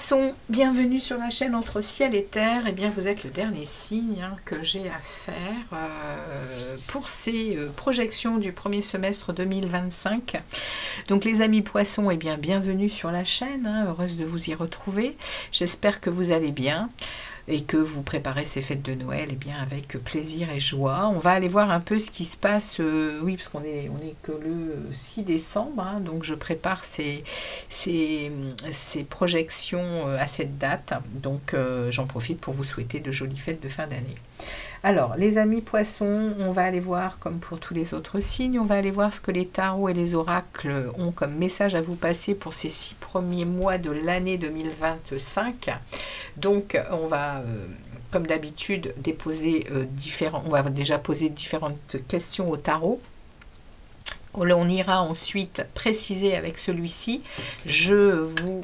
Poissons, bienvenue sur la chaîne Entre Ciel et Terre. Eh bien, vous êtes le dernier signe que j'ai à faire pour ces projections du premier semestre 2025. Donc, les amis Poissons, eh bien, bienvenue sur la chaîne. Heureuse de vous y retrouver. J'espère que vous allez bien et que vous préparez ces fêtes de Noël bien, avec plaisir et joie. On va aller voir un peu ce qui se passe, oui, parce qu'on est que le 6 décembre, donc je prépare ces projections à cette date, donc j'en profite pour vous souhaiter de jolies fêtes de fin d'année. Alors, les amis Poissons, on va aller voir, comme pour tous les autres signes, on va aller voir ce que les tarots et les oracles ont comme message à vous passer pour ces 6 premiers mois de l'année 2025. Donc, on va, comme d'habitude, on va déjà poser différentes questions au tarot. On ira ensuite préciser avec celui-ci. Je vous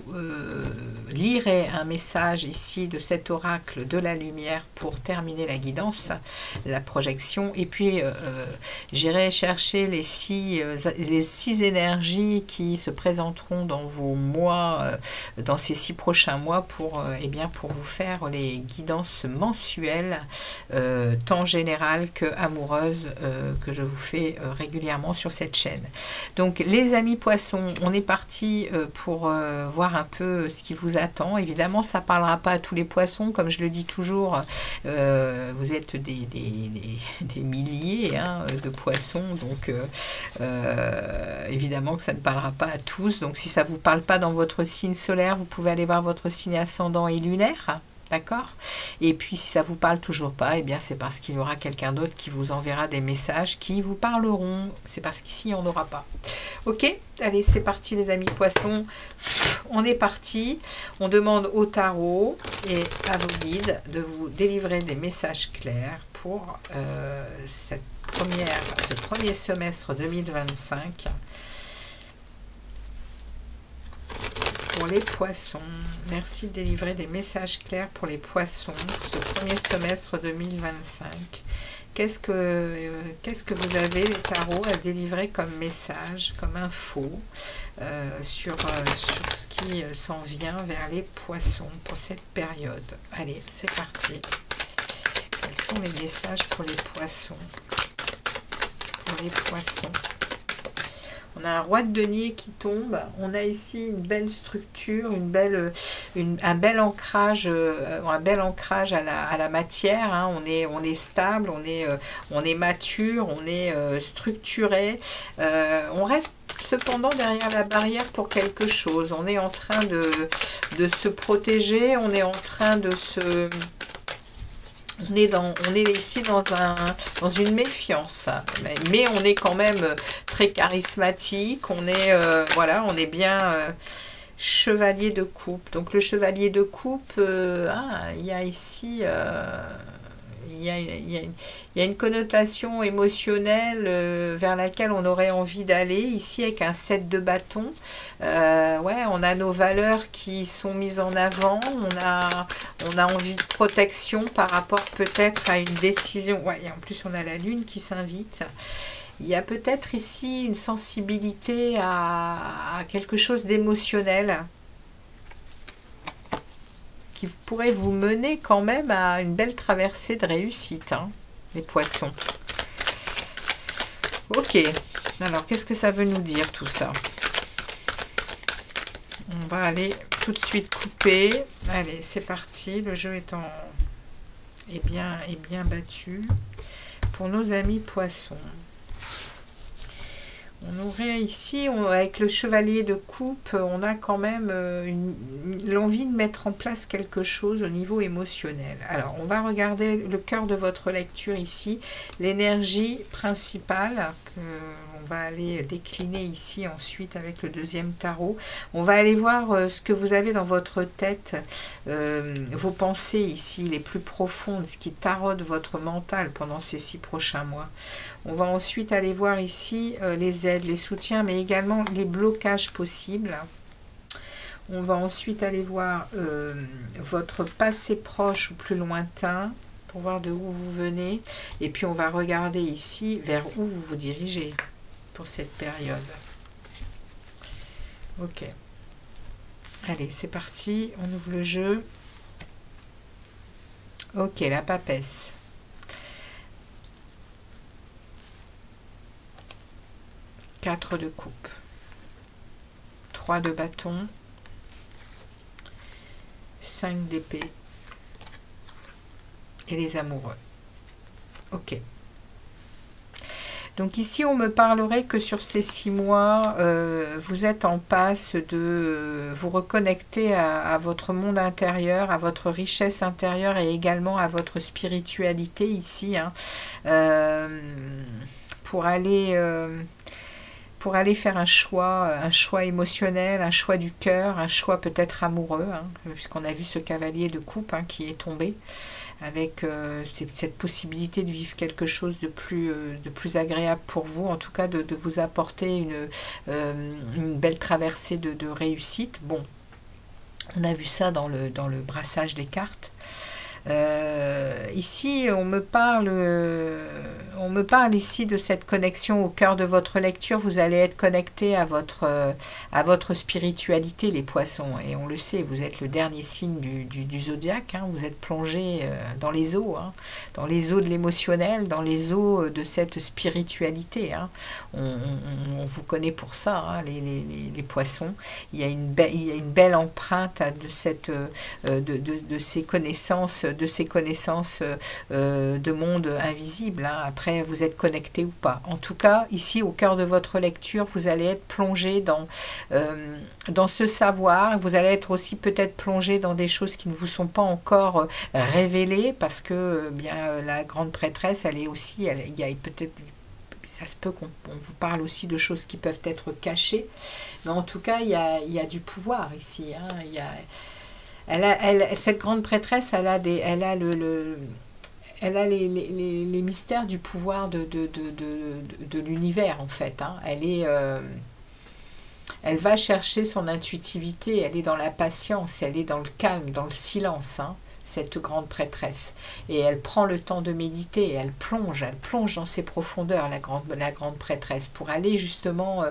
lirai un message ici de cet oracle de la lumière pour terminer la guidance, la projection. Et puis, j'irai chercher les six énergies qui se présenteront dans vos mois, dans ces 6 prochains mois pour vous faire les guidances mensuelles, tant générales que amoureuses, que je vous fais régulièrement sur cette chaîne. Donc les amis Poissons, on est parti pour voir un peu ce qui vous attend. Évidemment, ça ne parlera pas à tous les poissons, comme je le dis toujours, vous êtes des milliers de poissons, donc évidemment que ça ne parlera pas à tous. Donc si ça ne vous parle pas dans votre signe solaire, vous pouvez aller voir votre signe ascendant et lunaire. D'accord? Et puis, si ça ne vous parle toujours pas, eh bien, c'est parce qu'il y aura quelqu'un d'autre qui vous enverra des messages qui vous parleront. C'est parce qu'ici, on n'aura pas. Ok? Allez, c'est parti, les amis Poissons. On est parti. On demande au tarot et à vos guides de vous délivrer des messages clairs pour ce premier semestre 2025. Pour les poissons, merci de délivrer des messages clairs pour les poissons pour ce premier semestre 2025. Qu'est-ce que vous avez, les tarots, à délivrer comme message, comme info sur ce qui s'en vient vers les poissons pour cette période? Allez, c'est parti. Quels sont les messages pour les poissons? Pour les poissons. On a un roi de denier qui tombe. On a ici une belle structure, un bel ancrage à la matière. On est stable, on est mature, on est structuré. On reste cependant derrière la barrière pour quelque chose. On est en train de se protéger. On est en train de se... On est ici dans une méfiance, mais on est quand même très charismatique, on est bien chevalier de coupe. Donc le chevalier de coupe, il y a ici... Il y a une connotation émotionnelle vers laquelle on aurait envie d'aller, ici avec un 7 de bâton. On a nos valeurs qui sont mises en avant, on a envie de protection par rapport peut-être à une décision. Et en plus on a la lune qui s'invite. Il y a peut-être ici une sensibilité à quelque chose d'émotionnel qui pourrait vous mener quand même à une belle traversée de réussite, les poissons. Ok, alors qu'est-ce que ça veut nous dire tout ça? On va aller tout de suite couper. Allez, c'est parti, le jeu est bien battu. Pour nos amis poissons. On aurait ici, avec le chevalier de coupe, on a quand même l'envie de mettre en place quelque chose au niveau émotionnel. Alors, on va regarder le cœur de votre lecture ici, l'énergie principale qu'on va aller décliner ici ensuite avec le deuxième tarot. On va aller voir ce que vous avez dans votre tête, vos pensées ici, les plus profondes, ce qui taraude votre mental pendant ces 6 prochains mois. On va ensuite aller voir ici les aides, les soutiens, mais également les blocages possibles. On va ensuite aller voir votre passé proche ou plus lointain pour voir de où vous venez. Et puis on va regarder ici vers où vous vous dirigez pour cette période. Ok. Allez, c'est parti, on ouvre le jeu. Ok, la papesse. Quatre de coupe. 3 de bâton. 5 d'épée. Et les amoureux. Ok. Donc ici, on me parlerait que sur ces 6 mois, vous êtes en passe de vous reconnecter à votre monde intérieur, à votre richesse intérieure et également à votre spiritualité ici, hein, pour aller faire un choix émotionnel, un choix du cœur, un choix peut-être amoureux, hein, puisqu'on a vu ce cavalier de coupe hein, qui est tombé, avec cette possibilité de vivre quelque chose de plus agréable pour vous, en tout cas de vous apporter une belle traversée de réussite. Bon, on a vu ça dans le brassage des cartes. Ici, on me parle ici de cette connexion au cœur de votre lecture. Vous allez être connecté à votre spiritualité, les poissons. Et on le sait, vous êtes le dernier signe du zodiaque. Hein. Vous êtes plongé dans les eaux, hein, dans les eaux de l'émotionnel, dans les eaux de cette spiritualité. Hein. On vous connaît pour ça, hein, les poissons. Il y a une belle empreinte de ces connaissances de monde invisible. Hein. Après, vous êtes connecté ou pas. En tout cas, ici, au cœur de votre lecture, vous allez être plongé dans ce savoir. Vous allez être aussi peut-être plongé dans des choses qui ne vous sont pas encore révélées, parce que bien la grande prêtresse, elle est aussi, il y a peut-être... Ça se peut qu'on vous parle aussi de choses qui peuvent être cachées. Mais en tout cas, il y a du pouvoir ici. Hein. Cette grande prêtresse, elle a les mystères du pouvoir de l'univers, en fait. Hein. Elle va chercher son intuitivité, elle est dans la patience, elle est dans le calme, dans le silence, hein, cette grande prêtresse. Et elle prend le temps de méditer, elle plonge dans ses profondeurs, la grande prêtresse, pour aller justement...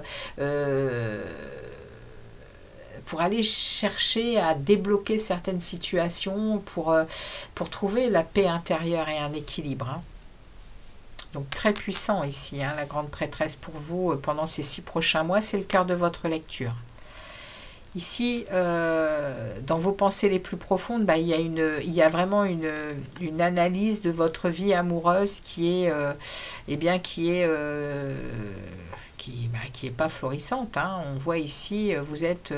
pour aller chercher à débloquer certaines situations, pour trouver la paix intérieure et un équilibre. Hein. Donc très puissant ici, hein, la grande prêtresse pour vous pendant ces 6 prochains mois, c'est le cœur de votre lecture. Ici, dans vos pensées les plus profondes, bah, il y a vraiment une analyse de votre vie amoureuse qui est pas florissante. Hein. On voit ici, vous êtes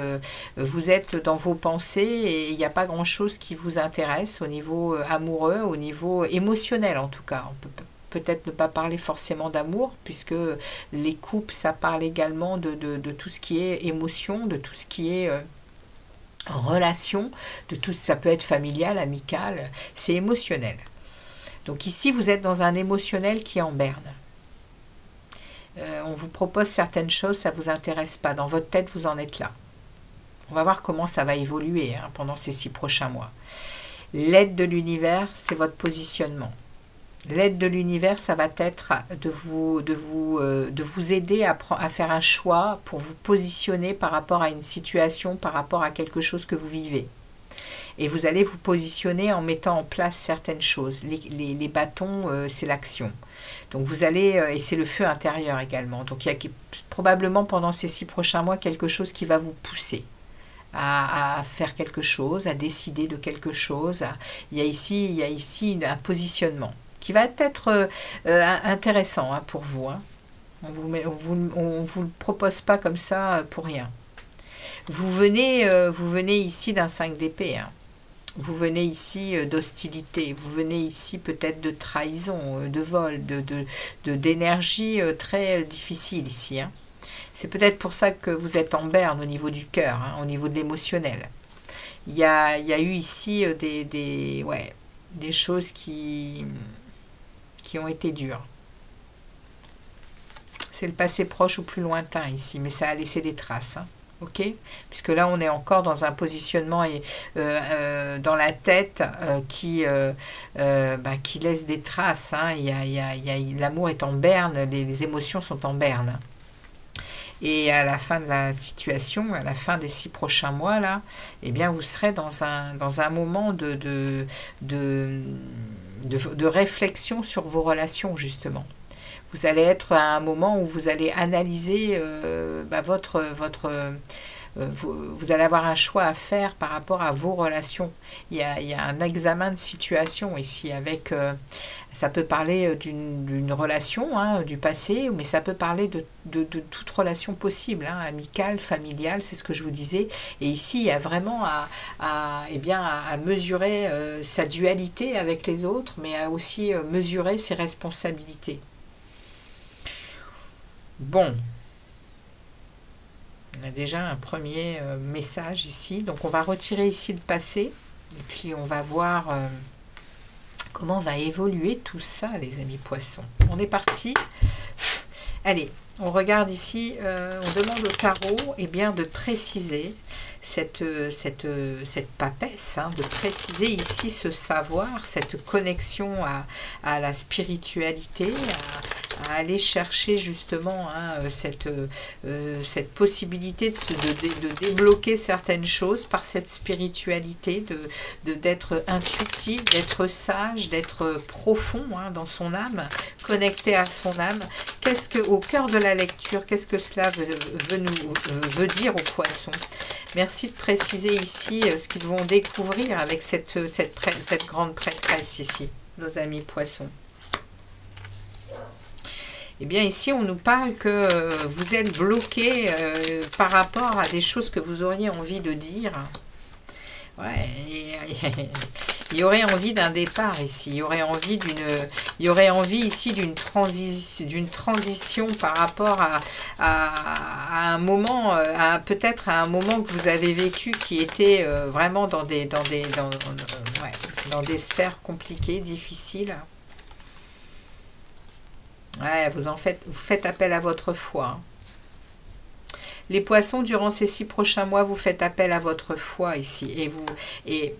dans vos pensées et il n'y a pas grand-chose qui vous intéresse au niveau amoureux, au niveau émotionnel en tout cas. On peut peut-être ne pas parler forcément d'amour, puisque les couples, ça parle également de tout ce qui est émotion, de tout ce qui est... relation, ça peut être familial, amical, c'est émotionnel. Donc ici, vous êtes dans un émotionnel qui est en berne. On vous propose certaines choses, ça ne vous intéresse pas. Dans votre tête, vous en êtes là. On va voir comment ça va évoluer hein, pendant ces 6 prochains mois. L'aide de l'univers, c'est votre positionnement. L'aide de l'univers, ça va être de vous aider à faire un choix pour vous positionner par rapport à une situation, par rapport à quelque chose que vous vivez. Et vous allez vous positionner en mettant en place certaines choses. Les bâtons, c'est l'action. Donc vous allez, et c'est le feu intérieur également. Donc il y a probablement pendant ces 6 prochains mois quelque chose qui va vous pousser à faire quelque chose, à décider de quelque chose. Il y a ici un positionnement qui va être intéressant hein, pour vous. Hein. On vous le propose pas comme ça pour rien. Vous venez ici d'un 5 d'épée. Hein. Vous venez ici d'hostilité. Vous venez ici peut-être de trahison, de vol, d'énergie très difficile ici. Hein. C'est peut-être pour ça que vous êtes en berne au niveau du cœur, hein, au niveau de l'émotionnel. Il y a eu ici des choses qui ont été dures. C'est le passé proche ou plus lointain ici, mais ça a laissé des traces. Hein. Ok, puisque là on est encore dans un positionnement dans la tête qui laisse des traces. Hein. L'amour est en berne, les émotions sont en berne. Et à la fin de la situation, à la fin des 6 prochains mois, là, eh bien, vous serez dans un moment de réflexion sur vos relations, justement. Vous allez être à un moment où vous allez analyser vous allez avoir un choix à faire par rapport à vos relations. Il y a un examen de situation ici avec... ça peut parler d'une relation, hein, du passé, mais ça peut parler de toute relation possible, hein, amicale, familiale, c'est ce que je vous disais. Et ici, il y a vraiment à mesurer sa dualité avec les autres, mais à aussi mesurer ses responsabilités. Bon, on a déjà un premier message ici. Donc on va retirer ici le passé. Et puis on va voir comment va évoluer tout ça, les amis poissons. On est parti. Allez, on regarde ici. On demande au tarot de préciser cette papesse, hein, de préciser ici ce savoir, cette connexion à la spiritualité, à aller chercher justement cette possibilité de débloquer certaines choses par cette spiritualité, d'être intuitif, d'être sage, d'être profond, hein, dans son âme, connecté à son âme. Au cœur de la lecture, qu'est-ce que cela veut dire aux poissons? Merci de préciser ici ce qu'ils vont découvrir avec cette grande prêtresse ici, nos amis poissons. Eh bien, ici, on nous parle que vous êtes bloqué par rapport à des choses que vous auriez envie de dire. Ouais, il y aurait envie d'un départ ici. Il y aurait envie ici d'une transition par rapport à un moment, peut-être à un moment que vous avez vécu qui était vraiment dans des sphères compliquées, difficiles. Ouais, vous faites appel à votre foi. Les poissons, durant ces 6 prochains mois, vous faites appel à votre foi ici. Et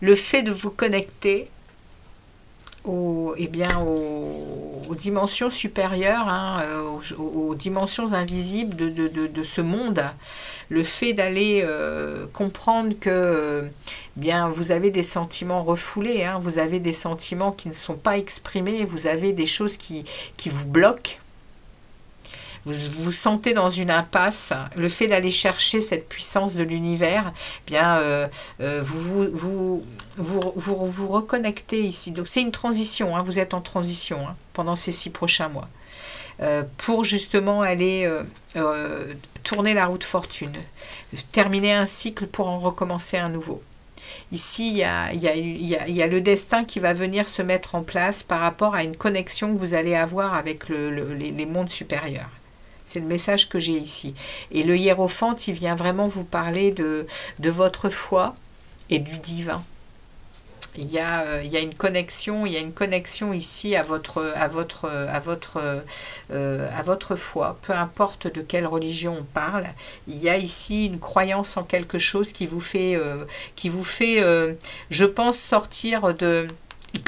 le fait de vous connecter aux dimensions supérieures, hein, aux dimensions invisibles de ce monde, le fait d'aller comprendre que bien vous avez des sentiments refoulés, hein, vous avez des sentiments qui ne sont pas exprimés, vous avez des choses qui vous bloquent, vous vous sentez dans une impasse, le fait d'aller chercher cette puissance de l'univers, bien vous reconnectez ici. Donc c'est une transition, hein, vous êtes en transition, hein, pendant ces 6 prochains mois. Pour justement aller tourner la roue de fortune, terminer un cycle pour en recommencer un nouveau. Ici, il y a le destin qui va venir se mettre en place par rapport à une connexion que vous allez avoir avec les mondes supérieurs. C'est le message que j'ai ici. Et le hiérophante, il vient vraiment vous parler de votre foi et du divin. Il y a une connexion ici à votre foi, peu importe de quelle religion on parle. Il y a ici une croyance en quelque chose qui vous fait, je pense, sortir de...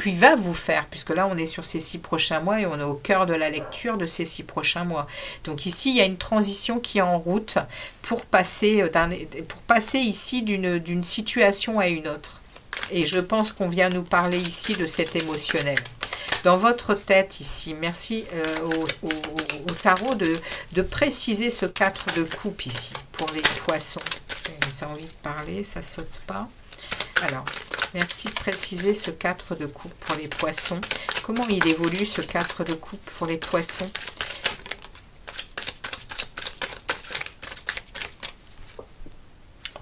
qui va vous faire, puisque là on est sur ces 6 prochains mois et on est au cœur de la lecture de ces 6 prochains mois. Donc ici il y a une transition qui est en route pour passer ici d'une situation à une autre. Et je pense qu'on vient nous parler ici de cet émotionnel. Dans votre tête ici, merci au tarot de préciser ce 4 de coupe ici pour les poissons. Ça a envie de parler, ça saute pas. Alors, merci de préciser ce 4 de coupe pour les poissons. Comment il évolue ce 4 de coupe pour les poissons?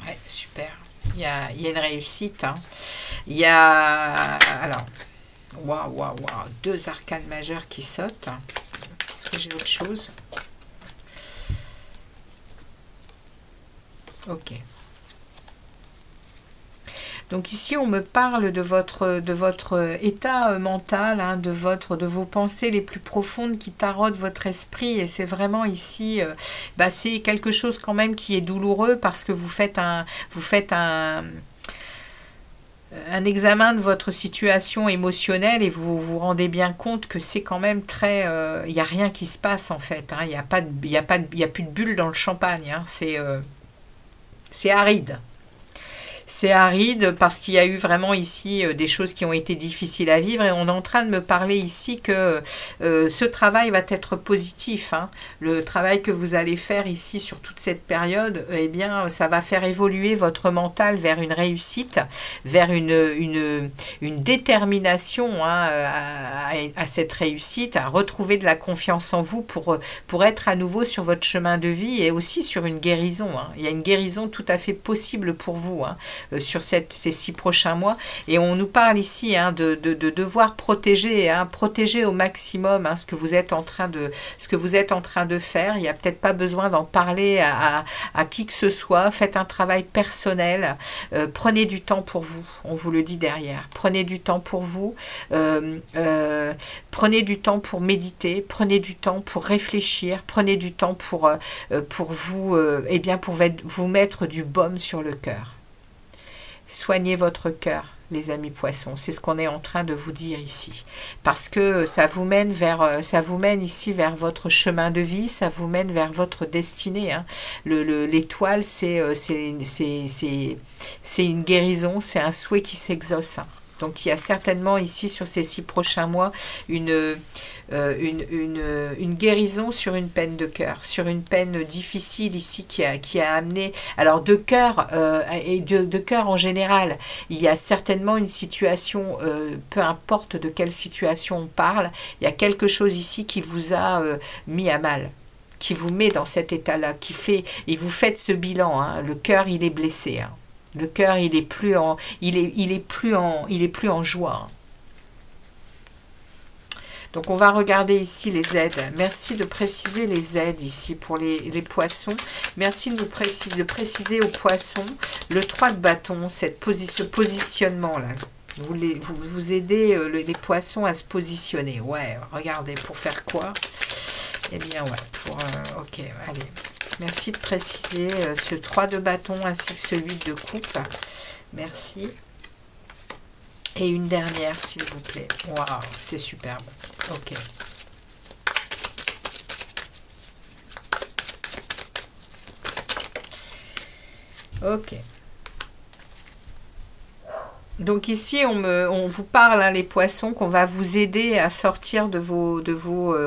Ouais, super. Il y a une réussite, hein. Il y a, alors, waouh, 2 arcanes majeures qui sautent. Est-ce que j'ai autre chose? Ok. Donc ici, on me parle de votre état mental, hein, de vos pensées les plus profondes qui taraudent votre esprit. Et c'est vraiment ici, c'est quelque chose quand même qui est douloureux parce que vous faites un un examen de votre situation émotionnelle et vous vous rendez bien compte que c'est quand même très... Il n'y a rien qui se passe en fait. Hein, il n'y a pas de, il y a pas de, il y a plus de bulles dans le champagne. Hein, c'est aride. C'est aride parce qu'il y a eu vraiment ici des choses qui ont été difficiles à vivre et on est en train de me parler ici que ce travail va être positif. Hein. Le travail que vous allez faire ici sur toute cette période, eh bien, ça va faire évoluer votre mental vers une réussite, vers une détermination hein, à cette réussite, à retrouver de la confiance en vous pour être à nouveau sur votre chemin de vie et aussi sur une guérison. Hein. Il y a une guérison tout à fait possible pour vous. Hein. Sur ces 6 prochains mois et on nous parle ici hein, de devoir protéger au maximum hein, ce que vous êtes en train de faire. Il n'y a peut-être pas besoin d'en parler à qui que ce soit. Faites un travail personnel, prenez du temps pour vous, on vous le dit derrière, prenez du temps pour vous, prenez du temps pour méditer, prenez du temps pour réfléchir, prenez du temps pour vous eh bien pour vous mettre du baume sur le cœur. Soignez votre cœur, les amis poissons. C'est ce qu'on est en train de vous dire ici. Parce que ça vous mène ici vers votre chemin de vie, ça vous mène vers votre destinée. Hein. L'étoile, c'est une guérison, c'est un souhait qui s'exauce. Hein. Donc il y a certainement ici sur ces 6 prochains mois une guérison sur une peine de cœur, sur une peine difficile ici qui a amené, alors de cœur et de cœur en général, il y a certainement une situation, peu importe de quelle situation on parle, il y a quelque chose ici qui vous a mis à mal, qui vous met dans cet état-là, et vous faites ce bilan, hein, le cœur il est blessé, hein. Le cœur, il est plus en joie. Donc, on va regarder ici les aides. Merci de préciser les aides ici pour les poissons. Merci de préciser aux poissons le 3 de bâton, ce positionnement-là. Vous aidez les poissons à se positionner. Ouais, regardez, pour faire quoi? Eh bien, ouais, ok, allez. Merci de préciser ce 3 de bâton ainsi que ce 8 de coupe. Merci. Et une dernière, s'il vous plaît. Waouh, c'est superbe. Ok. Ok. Donc ici, on vous parle, hein, les poissons, qu'on va vous aider à sortir de vos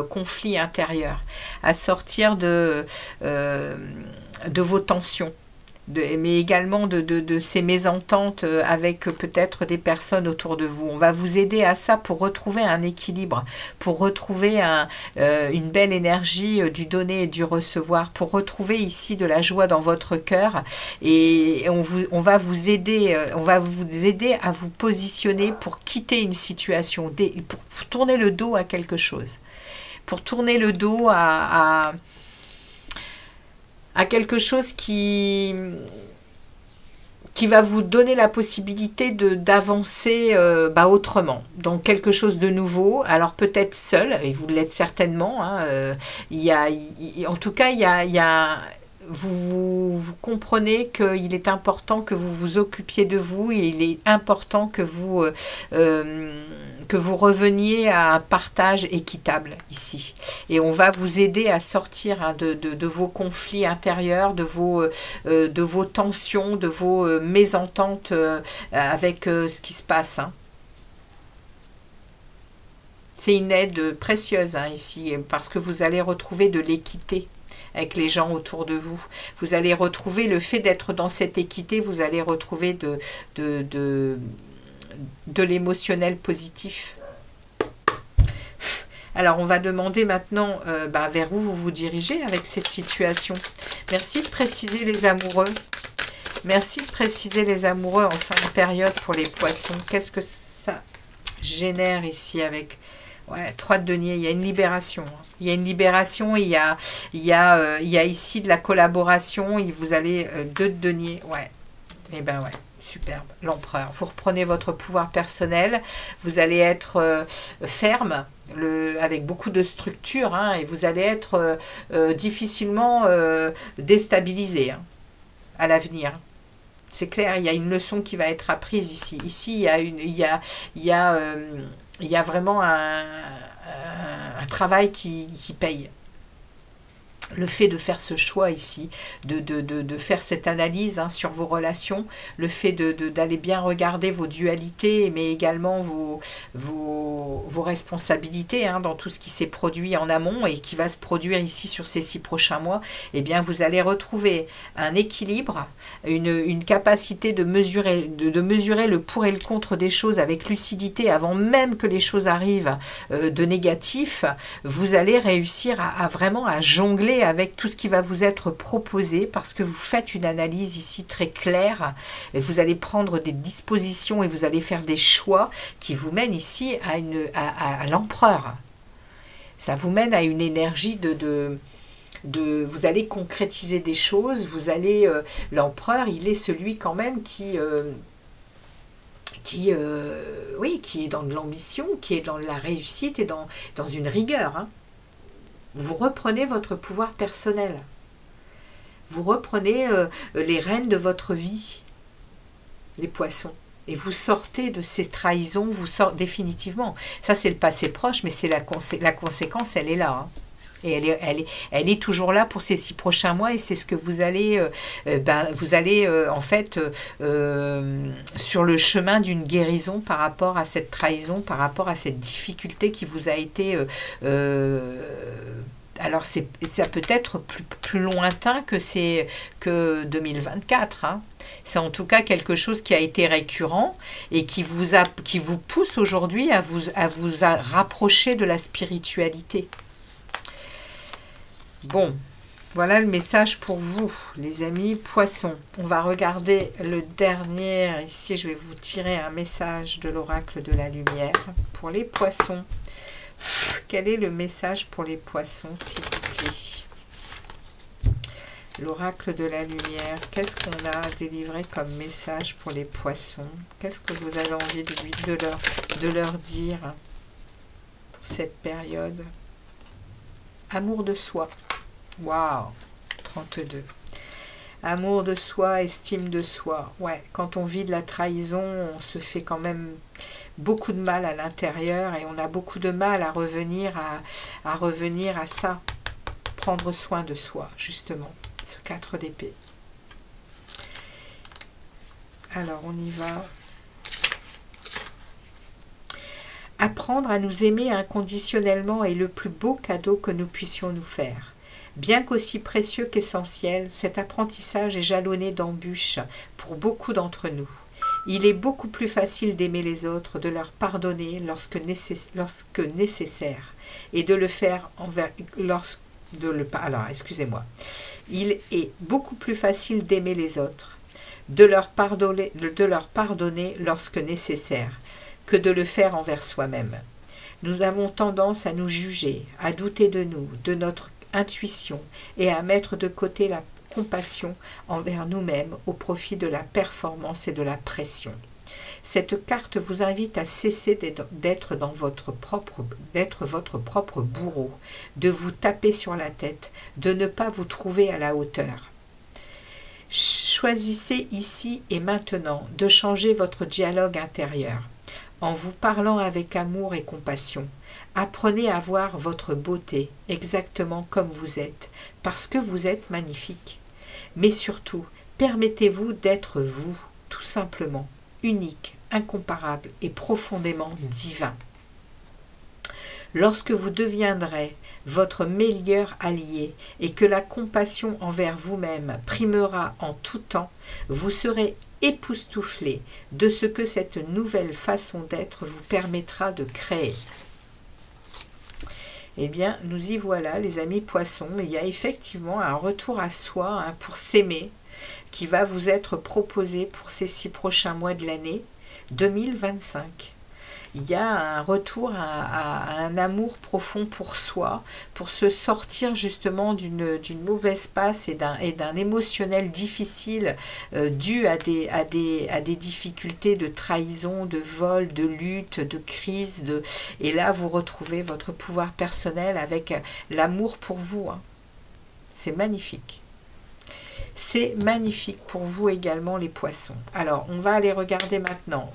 conflits intérieurs, à sortir de vos tensions, mais également de ces mésententes avec peut-être des personnes autour de vous. On va vous aider à ça pour retrouver un équilibre, pour retrouver une belle énergie du donner et du recevoir, pour retrouver ici de la joie dans votre cœur. Et on va vous aider à vous positionner pour quitter une situation, pour tourner le dos à quelque chose, pour tourner le dos à quelque chose qui va vous donner la possibilité d'avancer autrement, donc quelque chose de nouveau, alors peut-être seul, et vous l'êtes certainement, hein, en tout cas, vous comprenez qu'il est important que vous vous occupiez de vous, et il est important que vous reveniez à un partage équitable ici. Et on va vous aider à sortir, hein, de vos conflits intérieurs, de vos tensions, de vos mésententes avec ce qui se passe. Hein. C'est une aide précieuse, hein, ici, parce que vous allez retrouver de l'équité avec les gens autour de vous. Vous allez retrouver le fait d'être dans cette équité, vous allez retrouver de l'émotionnel positif. Alors, on va demander maintenant vers où vous vous dirigez avec cette situation. Merci de préciser les amoureux. Merci de préciser les amoureux en fin de période pour les poissons. Qu'est-ce que ça génère ici avec... Ouais, 3 de denier, il y a une libération. Il y a une libération, il y a ici de la collaboration, vous allez 2 de denier, ouais. Et ben ouais, superbe, l'empereur. Vous reprenez votre pouvoir personnel, vous allez être ferme, avec beaucoup de structure, hein, et vous allez être difficilement déstabilisé, hein, à l'avenir. C'est clair, il y a une leçon qui va être apprise ici. Ici, il y a vraiment un travail qui paye. Le fait de faire ce choix ici, de faire cette analyse hein, sur vos relations, le fait d'aller bien regarder vos dualités, mais également vos responsabilités hein, dans tout ce qui s'est produit en amont et qui va se produire ici sur ces 6 prochains mois, eh bien vous allez retrouver un équilibre, une capacité de mesurer le pour et le contre des choses avec lucidité avant même que les choses arrivent de négatif. Vous allez réussir vraiment à jongler avec tout ce qui va vous être proposé parce que vous faites une analyse ici très claire et vous allez prendre des dispositions et vous allez faire des choix qui vous mènent ici à l'empereur. Ça vous mène à une énergie vous allez concrétiser des choses, vous allez l'empereur, il est celui quand même qui est dans de l'ambition, qui est dans la réussite et dans une rigueur hein. Vous reprenez votre pouvoir personnel. Vous reprenez les rênes de votre vie, les poissons. Et vous sortez de ces trahisons, vous sortez définitivement. Ça, c'est le passé proche, mais c'est la conséquence, elle est là. Hein. Et elle est toujours là pour ces 6 prochains mois. Et c'est ce que vous allez, en fait, sur le chemin d'une guérison par rapport à cette trahison, par rapport à cette difficulté qui vous a été... alors, ça peut être plus lointain que 2024. Hein. C'est en tout cas quelque chose qui a été récurrent et qui vous pousse aujourd'hui à vous rapprocher de la spiritualité. Bon, voilà le message pour vous, les amis poissons. On va regarder le dernier. Ici, je vais vous tirer un message de l'oracle de la lumière pour les poissons. Quel est le message pour les poissons, s'il vous plaît? L'oracle de la lumière, qu'est-ce qu'on a délivré comme message pour les poissons? Qu'est-ce que vous avez envie de leur dire pour cette période? Amour de soi. Waouh, 32. Amour de soi, estime de soi. Ouais, quand on vit de la trahison, on se fait quand même beaucoup de mal à l'intérieur et on a beaucoup de mal à revenir à ça. Prendre soin de soi, justement. Ce 4 d'épée. Alors, on y va. Apprendre à nous aimer inconditionnellement est le plus beau cadeau que nous puissions nous faire. Bien qu'aussi précieux qu'essentiel, cet apprentissage est jalonné d'embûches pour beaucoup d'entre nous. Il est beaucoup plus facile d'aimer les autres, de leur pardonner lorsque nécessaire, et de le faire Il est beaucoup plus facile d'aimer les autres, de leur pardonner lorsque nécessaire, que de le faire envers soi-même. Nous avons tendance à nous juger, à douter de nous, de notre intuition et à mettre de côté la compassion envers nous-mêmes au profit de la performance et de la pression. Cette carte vous invite à cesser d'être votre propre bourreau, de vous taper sur la tête, de ne pas vous trouver à la hauteur. Choisissez ici et maintenant de changer votre dialogue intérieur. En vous parlant avec amour et compassion, apprenez à voir votre beauté exactement comme vous êtes, parce que vous êtes magnifique. Mais surtout, permettez-vous d'être vous, tout simplement, unique, incomparable et profondément divin. Lorsque vous deviendrez votre meilleur allié et que la compassion envers vous-même primera en tout temps, vous serez époustouflé de ce que cette nouvelle façon d'être vous permettra de créer. Eh bien, nous y voilà, les amis poissons. Il y a effectivement un retour à soi hein, pour s'aimer qui va vous être proposé pour ces 6 prochains mois de l'année 2025. Il y a un retour à un amour profond pour soi, pour se sortir justement d'une mauvaise passe et d'un émotionnel difficile dû à des difficultés de trahison, de vol, de lutte, de crise. Et là, vous retrouvez votre pouvoir personnel avec l'amour pour vous. Hein. C'est magnifique. C'est magnifique pour vous également les poissons. Alors, on va aller regarder maintenant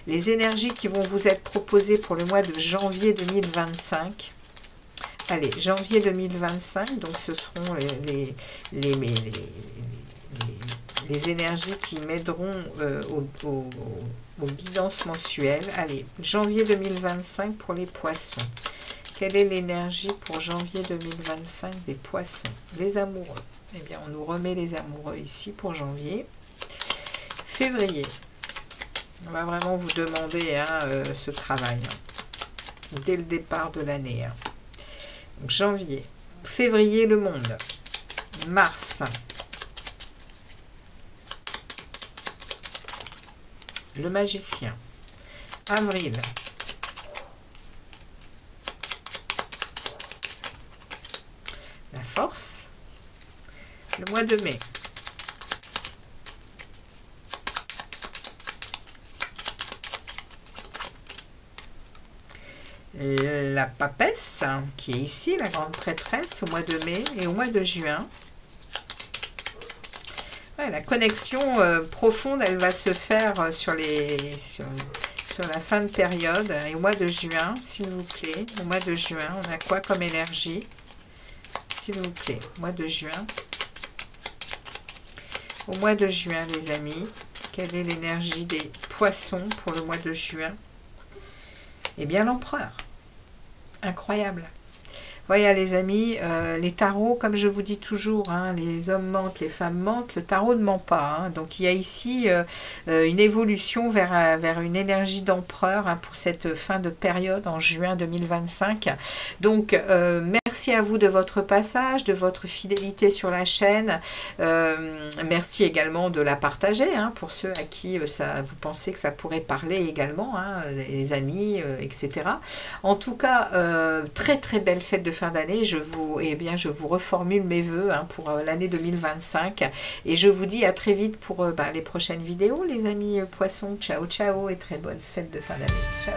les énergies qui vont vous être proposées pour le mois de janvier 2025. Allez, janvier 2025, donc ce seront les énergies qui m'aideront aux guidances mensuelles. Allez, janvier 2025 pour les poissons. Quelle est l'énergie pour janvier 2025 des poissons? Les amoureux. Eh bien, on nous remet les amoureux ici pour janvier. Février. On va vraiment vous demander ce travail dès le départ de l'année. Donc, janvier. Février, le monde. Mars. Le magicien. Avril. La force. Le mois de mai. La papesse, qui est ici, la grande prêtresse, au mois de mai et au mois de juin. Ouais, la connexion profonde, elle va se faire sur la fin de période. Et au mois de juin, s'il vous plaît, au mois de juin, on a quoi comme énergie? S'il vous plaît, mois de juin. Au mois de juin, les amis, quelle est l'énergie des poissons pour le mois de juin? Eh bien, l'empereur. Incroyable. Voilà les amis, les tarots, comme je vous dis toujours, hein, les hommes mentent, les femmes mentent, le tarot ne ment pas. Hein. Donc il y a ici une évolution vers une énergie d'empereur pour cette fin de période en juin 2025. Donc merci à vous de votre passage, de votre fidélité sur la chaîne. Merci également de la partager pour ceux à qui vous pensez que ça pourrait parler également, les amis, etc. En tout cas, très très belle fête de fin d'année. Je vous reformule mes vœux pour l'année 2025 et je vous dis à très vite pour les prochaines vidéos, les amis poissons. Ciao ciao et très bonne fête de fin d'année. Ciao.